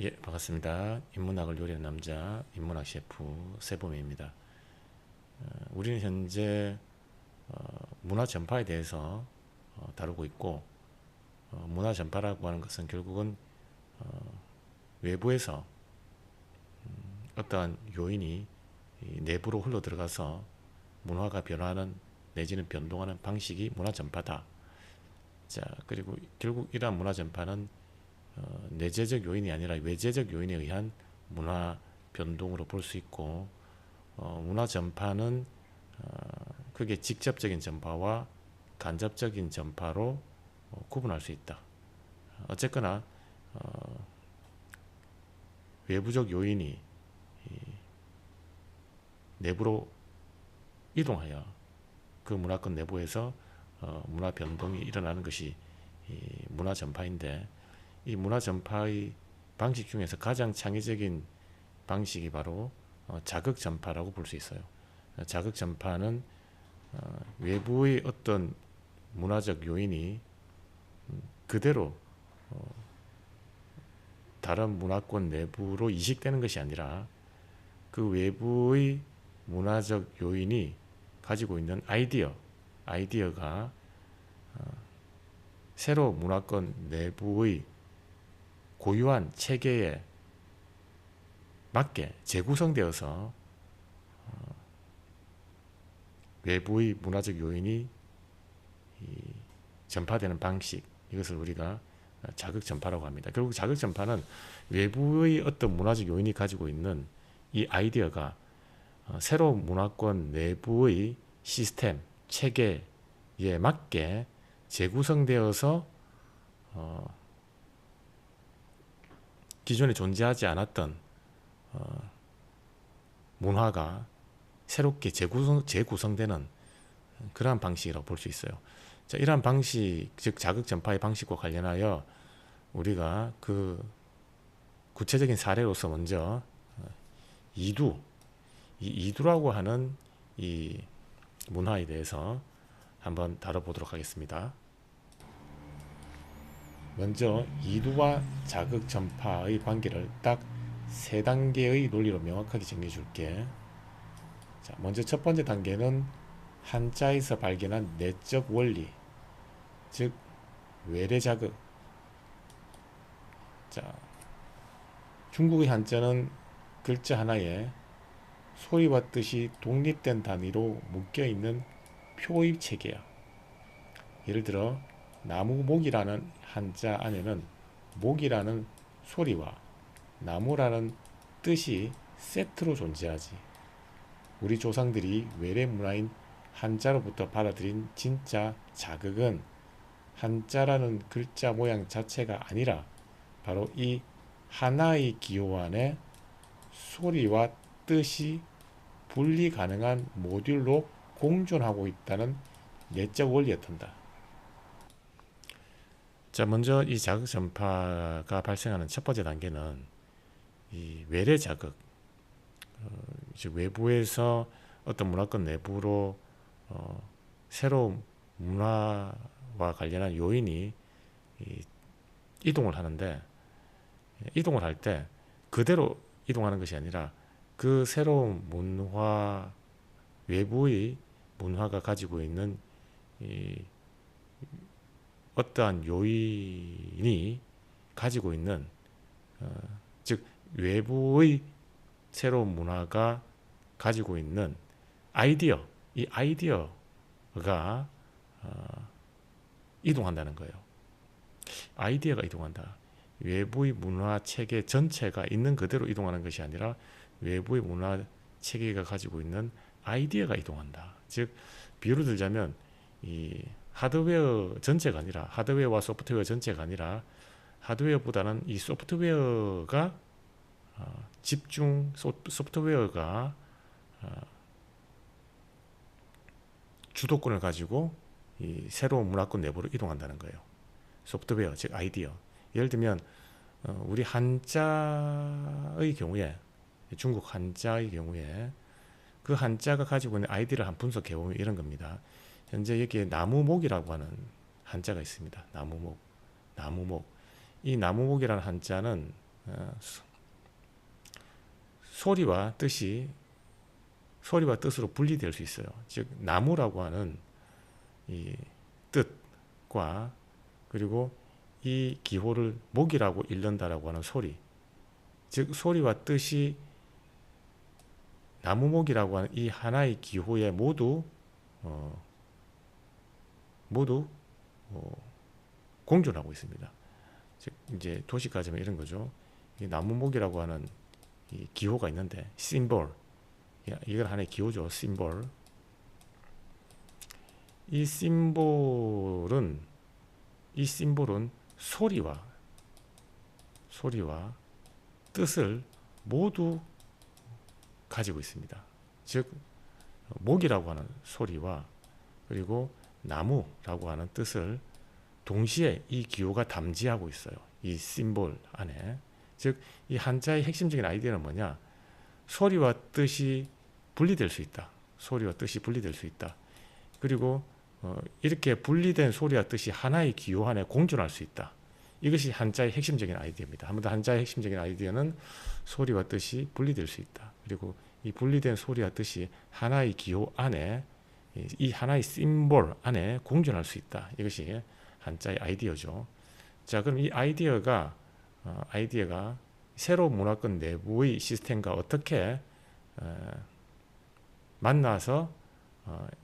예, 반갑습니다. 인문학을 요리하는 남자, 인문학 셰프 세범입니다. 우리는 현재 문화 전파에 대해서 다루고 있고, 문화 전파라고 하는 것은 결국은 외부에서 어떠한 요인이 이 내부로 흘러 들어가서 문화가 변화하는 내지는 변동하는 방식이 문화 전파다. 자, 그리고 결국 이러한 문화 전파는 내재적 요인이 아니라 외재적 요인에 의한 문화 변동으로 볼 수 있고, 문화 전파는 그게 직접적인 전파와 간접적인 전파로 구분할 수 있다. 어쨌거나 외부적 요인이 내부로 이동하여 그 문화권 내부에서 문화 변동이 일어나는 것이 문화 전파인데, 이 문화 전파의 방식 중에서 가장 창의적인 방식이 바로 자극 전파라고 볼 수 있어요. 자극 전파는 외부의 어떤 문화적 요인이 그대로 다른 문화권 내부로 이식되는 것이 아니라 그 외부의 문화적 요인이 가지고 있는 아이디어가 새로 문화권 내부의 고유한 체계에 맞게 재구성되어서 외부의 문화적 요인이 전파되는 방식, 이것을 우리가 자극 전파라고 합니다. 결국 자극 전파는 외부의 어떤 문화적 요인이 가지고 있는 이 아이디어가 새로운 문화권 내부의 시스템, 체계에 맞게 재구성되어서 기존에 존재하지 않았던 문화가 새롭게 재구성되는 그러한 방식이라고 볼 수 있어요. 자, 이러한 방식, 즉 자극 전파의 방식과 관련하여 우리가 그 구체적인 사례로서 먼저 이두라고 하는 이 문화에 대해서 한번 다뤄보도록 하겠습니다. 먼저 이두와 자극 전파의 관계를 딱 세 단계의 논리로 명확하게 정리해 줄게. 자, 먼저 첫 번째 단계는 한자에서 발견한 내적 원리, 즉 외래 자극. 자, 중국의 한자는 글자 하나에 소리와 뜻이 독립된 단위로 묶여있는 표의 체계야. 예를 들어 나무목이라는 한자 안에는 목이라는 소리와 나무라는 뜻이 세트로 존재하지. 우리 조상들이 외래 문화인 한자로부터 받아들인 진짜 자극은 한자라는 글자 모양 자체가 아니라 바로 이 하나의 기호 안에 소리와 뜻이 분리 가능한 모듈로 공존하고 있다는 내적 원리였단다. 자, 먼저 이 자극 전파가 발생하는 첫 번째 단계는 이 외래 자극, 즉 외부에서 어떤 문화권 내부로 새로운 문화와 관련한 요인이 이동을 하는데, 이동을 할 때 그대로 이동하는 것이 아니라 그 새로운 문화, 외부의 문화가 가지고 있는 이 어떠한 요인이 가지고 있는 즉 외부의 새로운 문화가 가지고 있는 아이디어, 이 아이디어가 이동한다는 거예요. 아이디어가 이동한다. 외부의 문화 체계 전체가 있는 그대로 이동하는 것이 아니라 외부의 문화 체계가 가지고 있는 아이디어가 이동한다. 즉 비유를 들자면 이 하드웨어 전체가 아니라, 하드웨어와 소프트웨어 전체가 아니라 하드웨어보다는 이 소프트웨어가 소프트웨어가 주도권을 가지고 이 새로운 문화권 내부로 이동한다는 거예요. 소프트웨어, 즉 아이디어. 예를 들면 우리 한자의 경우에, 중국 한자의 경우에 그 한자가 가지고 있는 아이디어를 한 분석해 보면 이런 겁니다. 현재 여기에 나무목이라고 하는 한자가 있습니다. 나무목. 이 나무목이라는 한자는 소리와 뜻으로 분리될 수 있어요. 즉 나무라고 하는 이 뜻과 그리고 이 기호를 목이라고 읽는다라고 하는 소리, 즉 소리와 뜻이 나무목이라고 하는 이 하나의 기호에 모두 공존하고 있습니다. 즉 이제 도시가지면 이런 거죠. 이 나무목이라고 하는 이 기호가 있는데 심볼, 이걸 하나의 기호죠. 심볼. 이 심볼은 소리와 뜻을 모두 가지고 있습니다. 즉 목이라고 하는 소리와 그리고 나무라고 하는 뜻을 동시에 이 기호가 담지하고 있어요. 이 심볼 안에. 즉 이 한자의 핵심적인 아이디어는 뭐냐? 소리와 뜻이 분리될 수 있다. 소리와 뜻이 분리될 수 있다. 그리고 이렇게 분리된 소리와 뜻이 하나의 기호 안에 공존할 수 있다. 이것이 한자의 핵심적인 아이디어입니다. 한 번 더 한자의 핵심적인 아이디어는 소리와 뜻이 분리될 수 있다. 그리고 이 분리된 소리와 뜻이 하나의 기호 안에, 이 하나의 심볼 안에 공존할 수 있다. 이것이 한자의 아이디어죠. 자, 그럼 이 아이디어가 새로운 문화권 내부의 시스템과 어떻게 만나서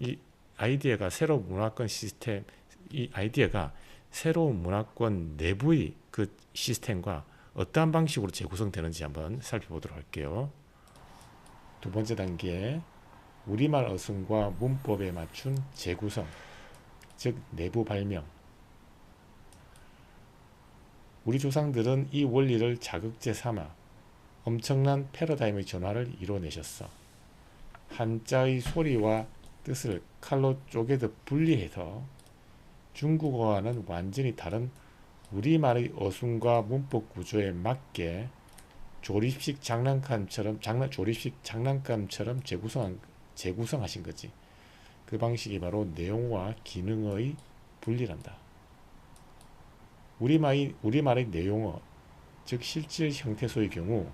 이 아이디어가 새로운 문화권 시스템, 이 아이디어가 새로운 문화권 내부의 그 시스템과 어떠한 방식으로 재구성되는지 한번 살펴보도록 할게요. 두 번째 단계, 우리말 어순과 문법에 맞춘 재구성, 즉 내부 발명. 우리 조상들은 이 원리를 자극제 삼아 엄청난 패러다임의 전환을 이뤄내셨어. 한자의 소리와 뜻을 칼로 쪼개듯 분리해서 중국어와는 완전히 다른 우리말의 어순과 문법 구조에 맞게 조립식 장난감처럼 재구성하신 거지. 그 방식이 바로 내용과 기능의 분리란다. 우리말의 내용어, 즉 실질 형태소의 경우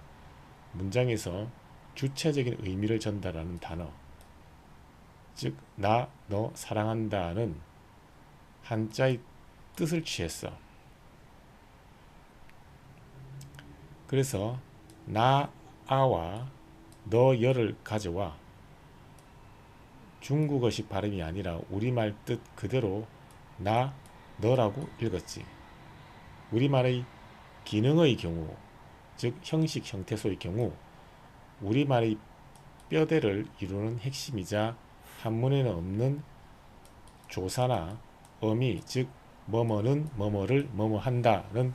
문장에서 주체적인 의미를 전달하는 단어, 즉 나, 너, 사랑한다는 한자의 뜻을 취했어. 그래서 나, 아와 너, 여를 가져와 중국어식 발음이 아니라 우리말 뜻 그대로 나, 너라고 읽었지. 우리말의 기능의 경우, 즉 형식, 형태소의 경우 우리말의 뼈대를 이루는 핵심이자 한문에는 없는 조사나 어미, 즉 뭐뭐는 뭐뭐를 뭐뭐한다는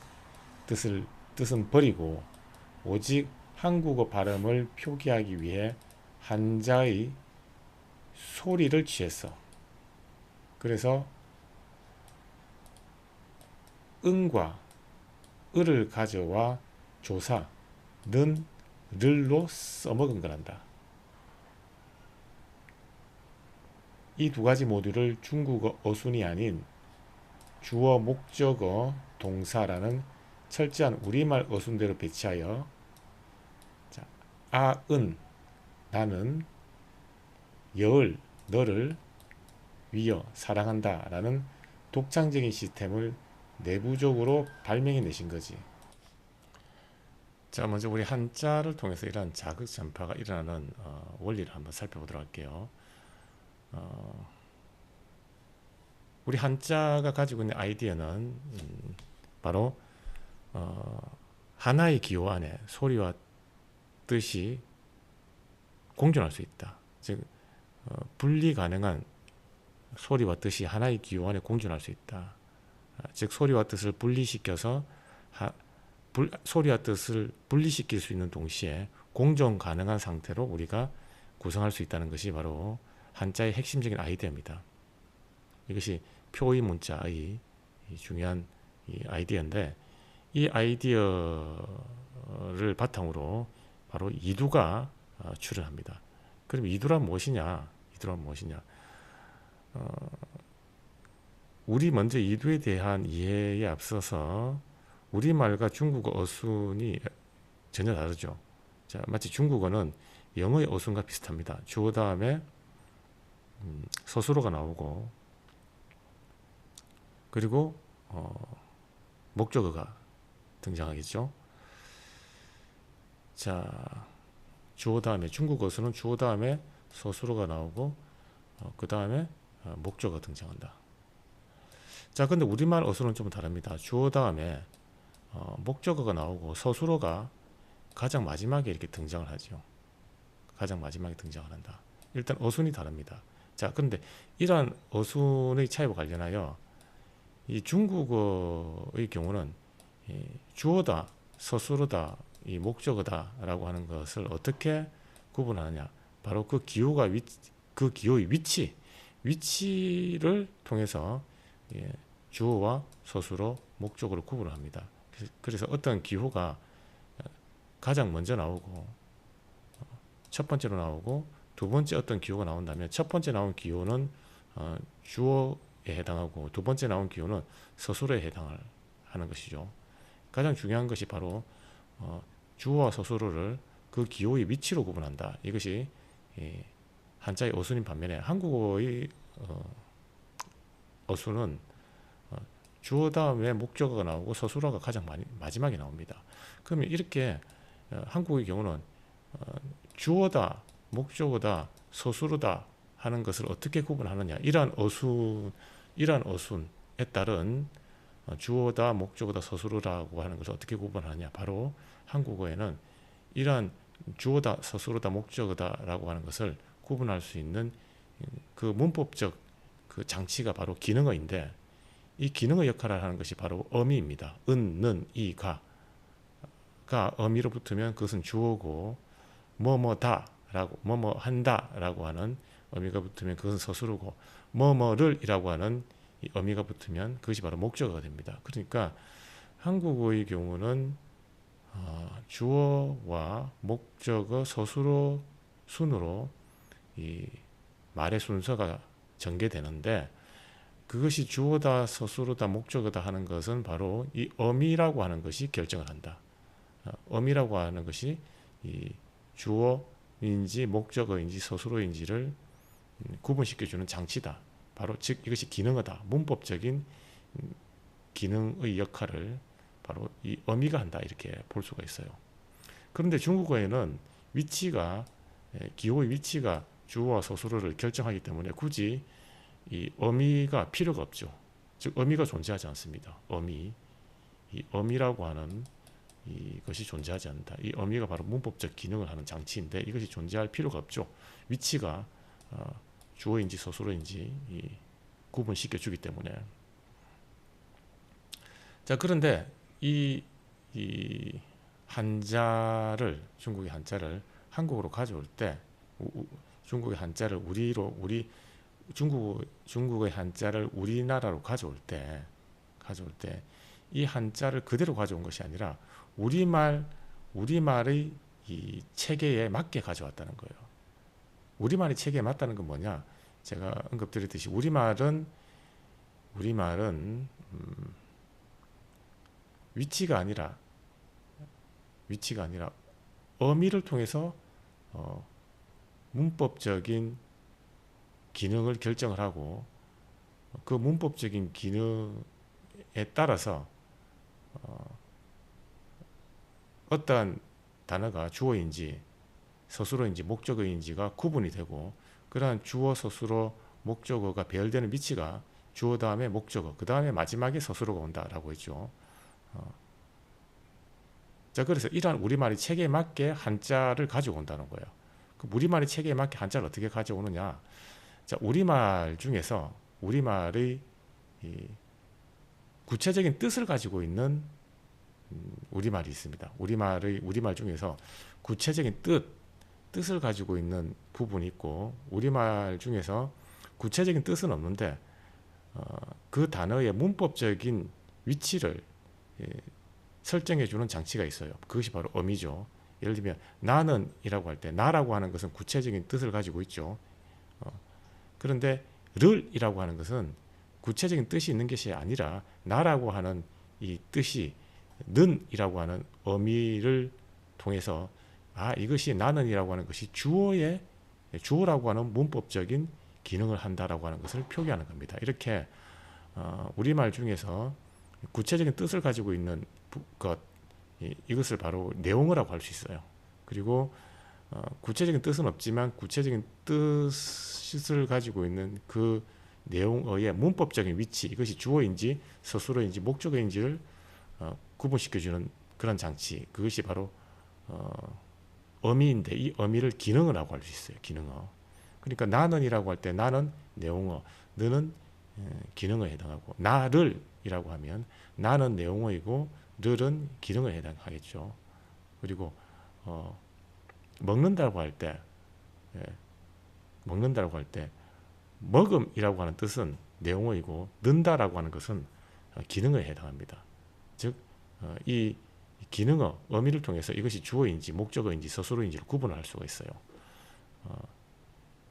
뜻은 버리고 오직 한국어 발음을 표기하기 위해 한자의 소리를 취했어. 그래서 은과 을을 가져와 조사, 는, 를로 써먹은 거란다. 이 두 가지 모두를 중국어 어순이 아닌 주어, 목적어, 동사라는 철저한 우리말 어순대로 배치하여 아, 은, 나는, 여을, 너를 위여 사랑한다 라는 독창적인 시스템을 내부적으로 발명해 내신 거지. 자, 먼저 우리 한자를 통해서 이러한 자극 전파가 일어나는 원리를 한번 살펴보도록 할게요. 우리 한자가 가지고 있는 아이디어는 바로 하나의 기호 안에 소리와 뜻이 공존할 수 있다. 즉 분리 가능한 소리와 뜻이 하나의 기호 안에 공존할 수 있다. 즉 소리와 뜻을 분리시켜서 소리와 뜻을 분리시킬 수 있는 동시에 공존 가능한 상태로 우리가 구성할 수 있다는 것이 바로 한자의 핵심적인 아이디어입니다. 이것이 표의 문자의 중요한 아이디어인데, 이 아이디어를 바탕으로 바로 이두가 출현합니다. 그럼 이두란 무엇이냐? 우리 먼저 이두에 대한 이해에 앞서서 우리말과 중국어 어순이 전혀 다르죠. 자, 마치 중국어는 영어의 어순과 비슷합니다. 주어 다음에 서술어가 나오고, 그리고 목적어가 등장하겠죠. 자, 주어 다음에 중국 어순은 주어 다음에 서술어가 나오고, 그 다음에 목적어가 등장한다. 자, 근데 우리말 어순은 좀 다릅니다. 주어 다음에 목적어가 나오고 서술어가 가장 마지막에 이렇게 등장을 하죠. 가장 마지막에 등장을 한다. 일단 어순이 다릅니다. 자, 근데 이러한 어순의 차이와 관련하여 이 중국어의 경우는 이 주어다, 서술어다, 이 목적어다라고 하는 것을 어떻게 구분하느냐? 바로 그 기호가 그 기호의 위치를 통해서 주어와 서술어, 목적어를 구분을 합니다. 그래서 어떤 기호가 가장 먼저 나오고 첫 번째로 나오고 두 번째 어떤 기호가 나온다면 첫 번째 나온 기호는 주어에 해당하고 두 번째 나온 기호는 서술어에 해당을 하는 것이죠. 가장 중요한 것이 바로 주어와 서술어를 그 기호의 위치로 구분한다. 이것이 한자의 어순인 반면에 한국어의 어순은 주어 다음에 목적어가 나오고 서술어가 가장 마지막에 나옵니다. 그러면 이렇게 한국의 경우는 주어다, 목적어다, 서술어다 하는 것을 어떻게 구분하느냐? 이러한 어순에 따른 주어다, 목적어다, 서술어라고 하는 것을 어떻게 구분하느냐? 바로 한국어에는 이러한 주어다, 서술어다, 목적어다라고 하는 것을 구분할 수 있는 그 문법적 그 장치가 바로 기능어인데, 이 기능어 역할을 하는 것이 바로 어미입니다. 은, 는, 이, 가가 어미로 붙으면 그것은 주어고, 뭐뭐다라고, 뭐뭐 한다라고 하는 어미가 붙으면 그것은 서술어고, 뭐뭐를이라고 하는 이 어미가 붙으면 그것이 바로 목적어가 됩니다. 그러니까 한국어의 경우는 주어와 목적어, 서술어 순으로 이 말의 순서가 전개되는데, 그것이 주어다, 서술어다, 목적어다 하는 것은 바로 이 어미라고 하는 것이 결정을 한다. 어미라고 하는 것이 이 주어인지 목적어인지 서술어인지를 구분시켜주는 장치다. 바로 즉 이것이 기능어다. 문법적인 기능의 역할을 바로 이 어미가 한다. 이렇게 볼 수가 있어요. 그런데 중국어에는 기호의 위치가 주어와 서술어를 결정하기 때문에 굳이 이 어미가 필요가 없죠. 즉 어미가 존재하지 않습니다. 이 어미라고 하는 이것이 존재하지 않는다. 이 어미가 바로 문법적 기능을 하는 장치인데 이것이 존재할 필요가 없죠. 위치가 주어인지 서술어인지 구분시켜 주기 때문에. 자, 그런데 이 중국의 한자를 한국으로 가져올 때, 중국의 한자를 중국의 한자를 우리나라로 가져올 때 이 한자를 그대로 가져온 것이 아니라 우리말의 이 체계에 맞게 가져왔다는 거예요. 우리말의 체계에 맞다는 건 뭐냐? 제가 언급드렸듯이 우리말은 위치가 아니라 어미를 통해서 문법적인 기능을 결정을 하고, 그 문법적인 기능에 따라서 어떠한 단어가 주어인지 서술어인지 목적어인지가 구분이 되고, 그러한 주어, 서술어, 목적어가 배열되는 위치가 주어 다음에 목적어, 그 다음에 마지막에 서술어가 온다라고 했죠. 자, 그래서 이러한 우리말의 체계에 맞게 한자를 가져온다는 거예요. 그 우리말의 체계에 맞게 한자를 어떻게 가져오느냐? 자, 우리말 중에서 우리말의 구체적인 뜻을 가지고 있는 우리말이 있습니다. 우리말 중에서 구체적인 뜻을 가지고 있는 부분이 있고, 우리말 중에서 구체적인 뜻은 없는데 그 단어의 문법적인 위치를 설정해 주는 장치가 있어요. 그것이 바로 어미죠. 예를 들면 나는 이라고 할 때 나라고 하는 것은 구체적인 뜻을 가지고 있죠. 그런데 를 이라고 하는 것은 구체적인 뜻이 있는 것이 아니라 나라고 하는 이 뜻이 는 이라고 하는 어미를 통해서 이것이 나는이라고 하는 것이 주어라고 하는 문법적인 기능을 한다라고 하는 것을 표기하는 겁니다. 이렇게 우리말 중에서 구체적인 뜻을 가지고 있는 것, 이것을 바로 내용어라고 할 수 있어요. 그리고 구체적인 뜻은 없지만 구체적인 뜻을 가지고 있는 그 내용어의 문법적인 위치, 이것이 주어인지 서술어인지 목적어인지를 구분시켜주는 그런 장치, 그것이 바로 어미인데, 이 어미를 기능어라고 할 수 있어요. 기능어. 그러니까 나는이라고 할 때 나는 내용어, 너는 기능어에 해당하고, 나를 이라고 하면 나는 내용어이고 를은 기능어에 해당하겠죠. 그리고 먹는다고 할 때, 먹는다고 할 때 먹음이라고 하는 뜻은 내용어이고 는다라고 하는 것은 기능어에 해당합니다. 즉 이 기능어, 어미를 통해서 이것이 주어인지 목적어인지 서술어인지를 구분할 수가 있어요.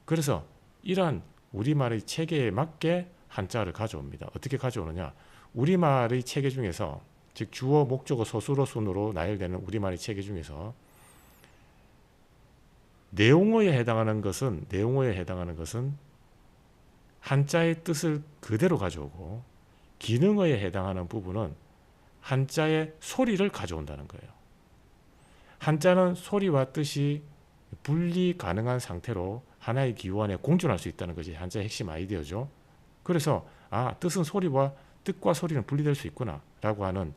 그래서 이러한 우리말의 체계에 맞게 한자를 가져옵니다. 어떻게 가져오느냐? 우리말의 체계 중에서, 즉 주어, 목적어, 서술어 순으로 나열되는 우리말의 체계 중에서 내용어에 해당하는 것은 한자의 뜻을 그대로 가져오고, 기능어에 해당하는 부분은 한자의 소리를 가져온다는 거예요. 한자는 소리와 뜻이 분리 가능한 상태로 하나의 기호 안에 공존할 수 있다는 것이 한자의 핵심 아이디어죠. 그래서 뜻은 뜻과 소리는 분리될 수 있구나 라고 하는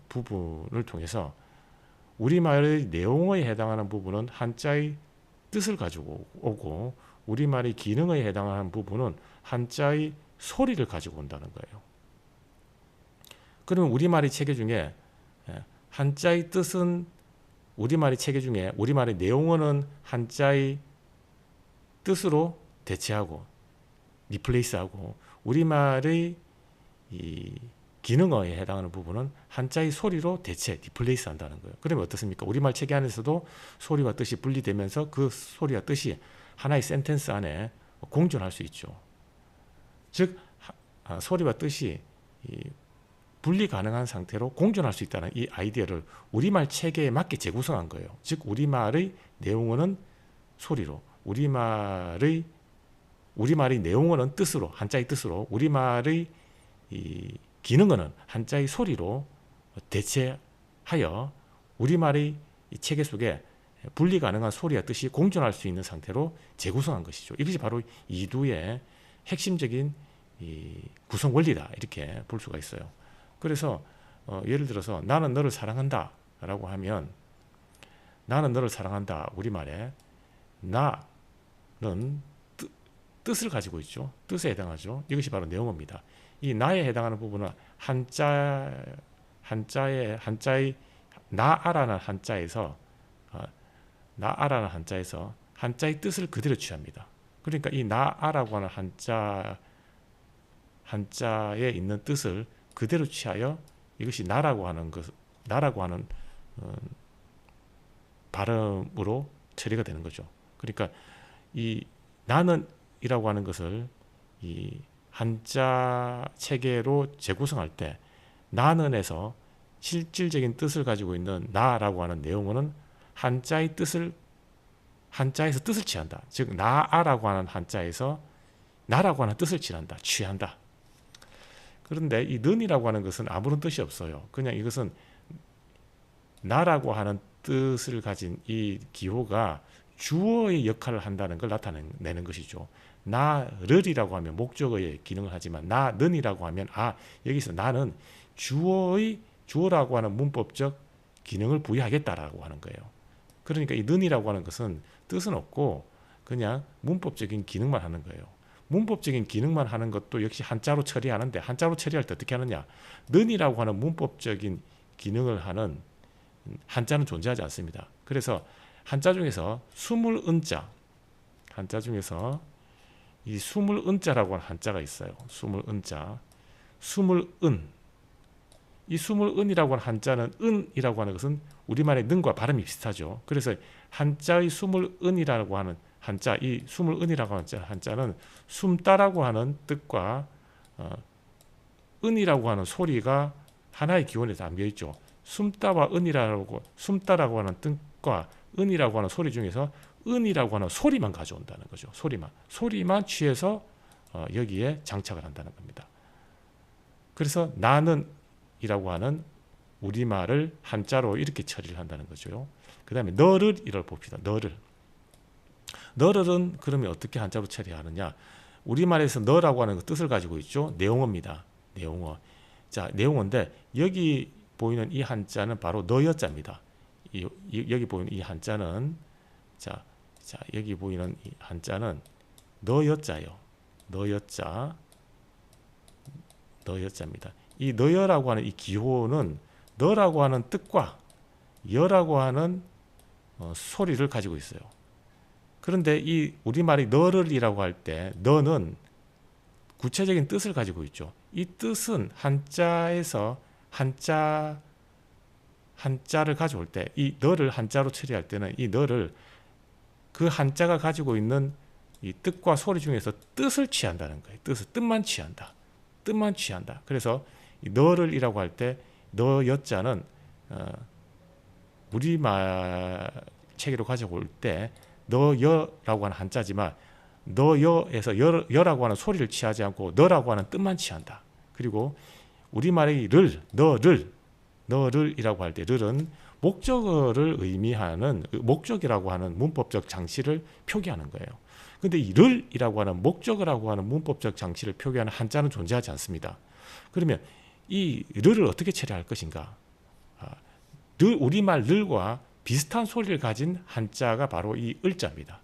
부분을 통해서 우리말의 내용어에 해당하는 부분은 한자의 뜻을 가지고 오고, 우리말의 기능어에 해당하는 부분은 한자의 소리를 가지고 온다는 거예요. 그러면 우리말의 체계 중에 한자의 뜻은, 우리말의 체계 중에 우리말의 내용어는 한자의 뜻으로 대체하고 리플레이스하고, 우리말의 이 기능어에 해당하는 부분은 한자의 소리로 대체, 리플레이스 한다는 거예요. 그러면 어떻습니까? 우리말 체계 안에서도 소리와 뜻이 분리되면서 그 소리와 뜻이 하나의 센텐스 안에 공존할 수 있죠. 즉 소리와 뜻이 분리 가능한 상태로 공존할 수 있다는 이 아이디어를 우리말 체계에 맞게 재구성한 거예요. 즉 우리말의 내용어는 소리로, 우리말의 내용어는 뜻으로, 한자의 뜻으로, 우리말의 이 기능어는 한자의 소리로 대체하여 우리말의 이 체계 속에 분리 가능한 소리와 뜻이 공존할 수 있는 상태로 재구성한 것이죠. 이것이 바로 이두의 핵심적인 이 구성 원리다, 이렇게 볼 수가 있어요. 그래서 예를 들어서 나는 너를 사랑한다 라고 하면, 나는 너를 사랑한다, 우리말에 나는 뜻을 가지고 있죠. 뜻에 해당하죠. 이것이 바로 내용어입니다. 이 나에 해당하는 부분은 한자의 나아라는 한자에서 한자의 뜻을 그대로 취합니다. 그러니까 이 나아라고 하는 한자에 있는 뜻을 그대로 취하여 이것이 나라고 하는 발음으로 처리가 되는 거죠. 그러니까 이 나는이라고 하는 것을 이 한자 체계로 재구성할 때, 나는에서 실질적인 뜻을 가지고 있는 나라고 하는 내용어는 한자에서 뜻을 취한다. 즉 나아라고 하는 한자에서 나라고 하는 뜻을 취한다. 그런데 이 는이라고 하는 것은 아무런 뜻이 없어요. 그냥 이것은 나라고 하는 뜻을 가진 이 기호가 주어의 역할을 한다는 걸 나타내는 것이죠. 나를이라고 하면 목적어의 기능을 하지만 나는이라고 하면 여기서 나는 주어라고 하는 문법적 기능을 부여하겠다라고 하는 거예요. 그러니까 이 는이라고 하는 것은 뜻은 없고 그냥 문법적인 기능만 하는 거예요. 문법적인 기능만 하는 것도 역시 한자로 처리하는데, 한자로 처리할 때 어떻게 하느냐? 는이라고 하는 문법적인 기능을 하는 한자는 존재하지 않습니다. 그래서 한자 중에서 스물은자, 한자 중에서 이 스물은자라고 하는 한자가 있어요. 스물은자, 스물은. 이 스물은이라고 하는 한자는, 은이라고 하는 것은 우리말의 는과 발음이 비슷하죠. 그래서 한자의 스물은이라고 하는 한자, 이 스물은이라고 하는 한자는 숨다라고 하는 뜻과 은이라고 하는 소리가 하나의 기원에 담겨 있죠. 숨다와 숨다라고 하는 뜻과 은이라고 하는 소리 중에서 은이라고 하는 소리만 가져온다는 거죠. 소리만 취해서 여기에 장착을 한다는 겁니다. 그래서 나는 이라고 하는 우리말을 한자로 이렇게 처리를 한다는 거죠. 그 다음에 너를 이를 봅시다. 너를은 그러면 어떻게 한자로 처리하느냐? 우리말에서 너라고 하는 뜻을 가지고 있죠. 내용어입니다. 내용어. 자, 내용어인데 여기 보이는 이 한자는 바로 너여자입니다. 여기 보이는 이 한자는 자 여기 보이는 이 한자는 너여자요. 너여자입니다. 이 너여라고 하는 이 기호는 너라고 하는 뜻과 여라고 하는 소리를 가지고 있어요. 그런데 이 우리말이 너를이라고 할 때 너는 구체적인 뜻을 가지고 있죠. 이 뜻은 한자에서 한자를 가져올 때 이 너를 한자로 처리할 때는 이 너를 그 한자가 가지고 있는 이 뜻과 소리 중에서 뜻을 취한다는 거예요. 뜻만 취한다. 그래서 이 너를이라고 할 때 너 여자는 우리말 체계로 가져올 때 너여라고 하는 한자지만 너여에서 여라고 하는 소리를 취하지 않고 너라고 하는 뜻만 취한다. 그리고 우리말의 너를이라고 할 때 를은 목적어를 의미하는 목적이라고 하는 문법적 장치를 표기하는 거예요. 근데 이 를이라고 하는 목적어라고 하는 문법적 장치를 표기하는 한자는 존재하지 않습니다. 그러면 이 를을 어떻게 처리할 것인가? 우리말 를과 비슷한 소리를 가진 한자가 바로 이 을자입니다.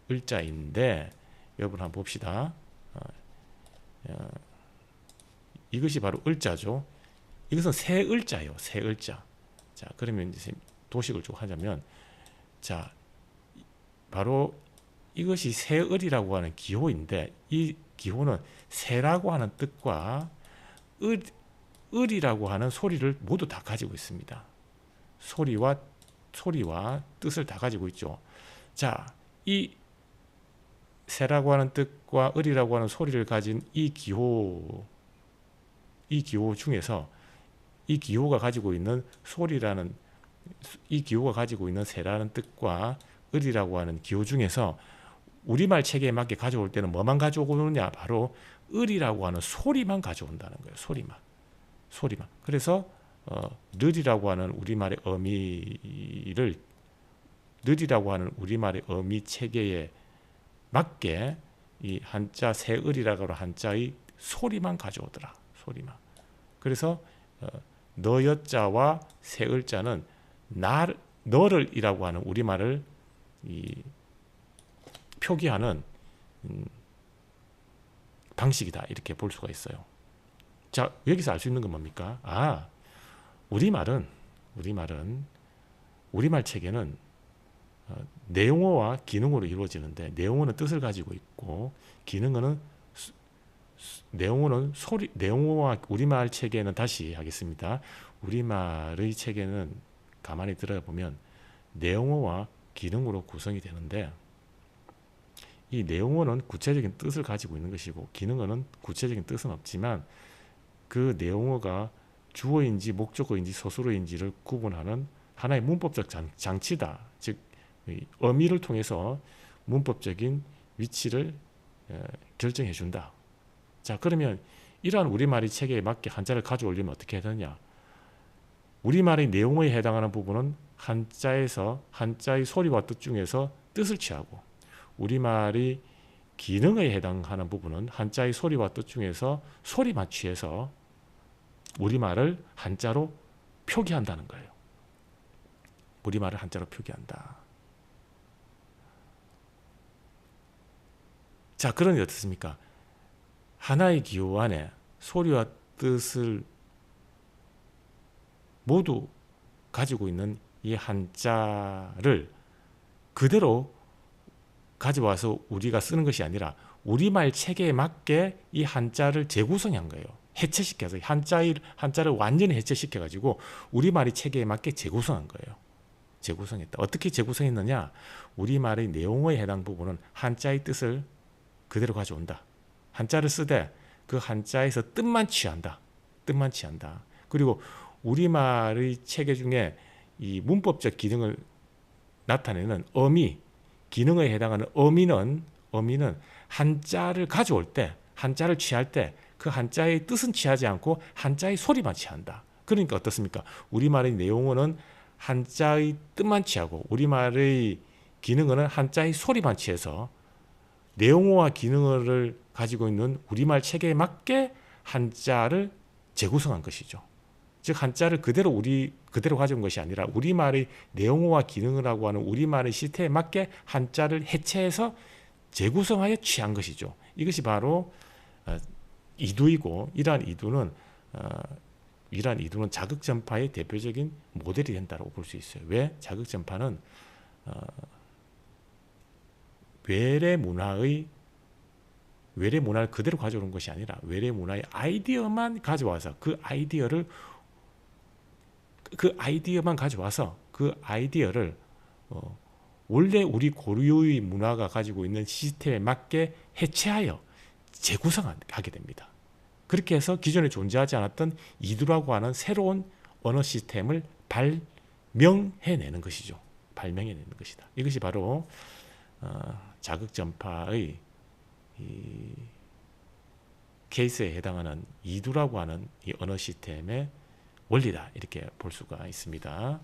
을자인데 여러분 한번 봅시다. 이것이 바로 을자죠. 이것은 새 을자예요. 새 을자. 자, 그러면 이제 도식을 좀 하자면 자, 바로 이것이 새을이라고 하는 기호인데 이 기호는 새라고 하는 뜻과 을이라고 하는 소리를 모두 다 가지고 있습니다. 소리와 뜻을 다 가지고 있죠. 자, 이 새라고 하는 뜻과 을이라고 하는 소리를 가진 이 기호 중에서 이 기호가 가지고 있는 새라는 뜻과 을이라고 하는 기호 중에서 우리말 체계에 맞게 가져올 때는 뭐만 가져오느냐? 바로 을이라고 하는 소리만 가져온다는 거예요. 소리만. 그래서 르리라고 하는 우리말의 어미 체계에 맞게 이 한자 새을이라고 하는 한자의 소리만 가져오더라. 소리만. 그래서 너여자와 새을자는 너를이라고 하는 우리말을 표기하는 방식이다. 이렇게 볼 수가 있어요. 자, 여기서 알 수 있는 건 뭡니까? 우리말 체계는 내용어와 기능어로 이루어지는데 내용어는 뜻을 가지고 있고 내용어와 우리말 체계는 다시 하겠습니다. 우리말의 체계는 가만히 들어보면 내용어와 기능어로 구성이 되는데 이 내용어는 구체적인 뜻을 가지고 있는 것이고 기능어는 구체적인 뜻은 없지만 그 내용어가 주어인지 목적어인지 서술어인지를 구분하는 하나의 문법적 장치다. 즉 어미를 통해서 문법적인 위치를 결정해 준다. 자, 그러면 이러한 우리말의 체계에 맞게 한자를 가져오려면 어떻게 해야 되느냐? 우리말의 내용어에 해당하는 부분은 한자의 소리와 뜻 중에서 뜻을 취하고 우리말이 기능에 해당하는 부분은 한자의 소리와 뜻 중에서 소리만 취해서 우리말을 한자로 표기한다는 거예요. 우리말을 한자로 표기한다. 자, 그러니 어떻습니까? 하나의 기호 안에 소리와 뜻을 모두 가지고 있는 이 한자를 그대로 가져와서 우리가 쓰는 것이 아니라 우리말 체계에 맞게 이 한자를 재구성한 거예요. 해체시켜서 한자를 완전히 해체시켜가지고 우리말의 체계에 맞게 재구성한 거예요. 재구성했다. 어떻게 재구성했느냐? 우리말의 내용어에 해당 부분은 한자의 뜻을 그대로 가져온다. 한자를 쓰되 그 한자에서 뜻만 취한다. 그리고 우리말의 체계 중에 이 문법적 기능을 나타내는 어미, 기능에 해당하는 어미는 한자를 가져올 때, 한자를 취할 때 그 한자의 뜻은 취하지 않고 한자의 소리만 취한다. 그러니까 어떻습니까? 우리말의 내용어는 한자의 뜻만 취하고 우리말의 기능어는 한자의 소리만 취해서 내용어와 기능어를 가지고 있는 우리말 체계에 맞게 한자를 재구성한 것이죠. 즉 한자를 그대로 가져온 것이 아니라 우리말의 내용어와 기능이라고 하는 우리말의 시스템에 맞게 한자를 해체해서 재구성하여 취한 것이죠. 이것이 바로 이두이고 이러한 이두는 자극전파의 대표적인 모델이 된다고 볼 수 있어요. 왜? 자극전파는 외래 문화를 그대로 가져오는 것이 아니라 외래 문화의 아이디어만 가져와서 그 아이디어를 원래 우리 고유의 문화가 가지고 있는 시스템에 맞게 해체하여 재구성하게 됩니다. 그렇게 해서 기존에 존재하지 않았던 이두라고 하는 새로운 언어 시스템을 발명해내는 것이죠. 발명해내는 것이다. 이것이 바로 자극전파의 케이스에 해당하는 이두라고 하는 이 언어 시스템의 원리다. 이렇게 볼 수가 있습니다.